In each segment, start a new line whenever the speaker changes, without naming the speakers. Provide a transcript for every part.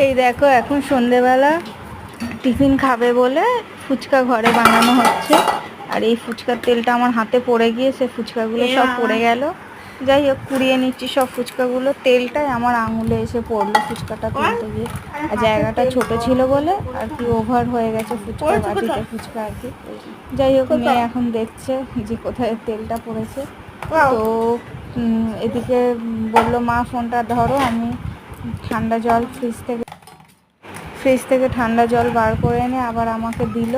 এই দেখো এখন সন্ধেবেলা টিফিন খাবে বলে ফুচকা ঘরে বানানো হচ্ছে। আর এই ফুচকার তেলটা আমার হাতে পড়ে গিয়ে সে ফুচকাগুলো সব পড়ে গেল। যাই হোক কুড়িয়ে নিচ্ছি সব ফুচকাগুলো, তেলটাই আমার আঙুলে এসে পড়লো ফুচকাটা তুলতে গিয়ে। আর জায়গাটা ছোট ছিল বলে আর কি ওভার হয়ে গেছে ফুচকা বাটিতে ফুচকা আর কি। যাই হোক মেয়ে এখন দেখছে যে কোথায় তেলটা পড়েছে। তো এদিকে বললো মা ফোনটা ধরো, আমি ঠান্ডা জল ফ্রিজ থেকে ঠান্ডা জল বার করে এনে আবার আমাকে দিল।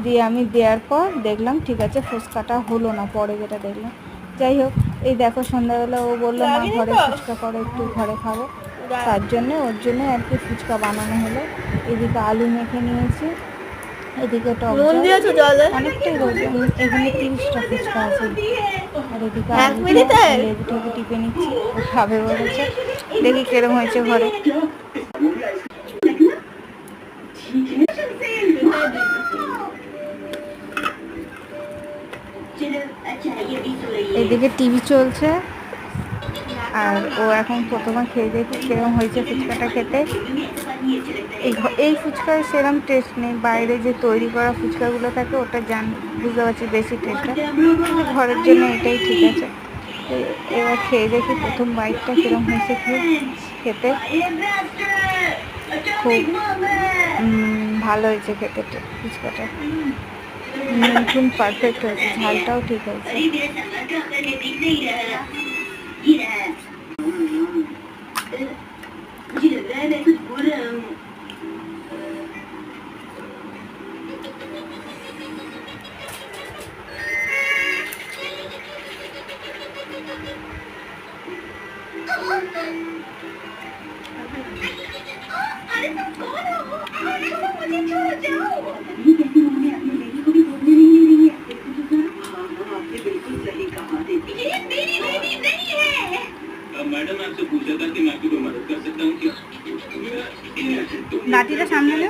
দিয়ে আমি দেওয়ার পর দেখলাম ঠিক আছে ফুচকাটা হলো না, পরে যেটা দেখলাম। যাই হোক এই দেখো সন্ধ্যাবেলা ও বললো মা ঘরে ফুচকা করো, একটু ঘরে খাবো। তার জন্য ওর জন্য আর কি ফুচকা বানানো হলো। এদিকে আলু মেখে নিয়েছি, এদিকে টক অনেকটাই রয়েছে, এখানে 30টা ফুচকা আছে। আর এদিকে লেবুটাকে টিপে নিচ্ছি, ও খাবে বলেছে। দেখি কিরম হয়েছে ঘরে। এদিকে টিভি চলছে আর ও এখন প্রথমে খেয়ে দেখি কিরম হয়েছে ফুচকাটা খেতে। এই ফুচকার সেরকম টেস্ট নেই, বাইরে যে তৈরি করা ফুচকাগুলো থাকে ওটা বুঝতে পারছি বেশি টেস্ট হয়, কিন্তু ঘরের জন্য এটাই ঠিক আছে। এবার খেয়ে দেখি প্রথম বাইকটা কিরম হয়েছে খেতে। খুব ভালো হয়েছে খেতে ফুচকাটা, নুন পারফেক্ট হয়েছে, ঝালটাও ঠিক হয়েছে। अरे तुम कौन हो? मुझे छोड़ जाओ। ये कैसे उन्होंने अपने बेबी को भी बोलने नहीं दे रही है? आपने बिल्कुल सही कहा। ये मेरी बेबी नहीं है। मैडम आपसे पूछा था कि मैं आपकी कोई मदद कर सकता हूँ क्या? लाठी का सामने ले।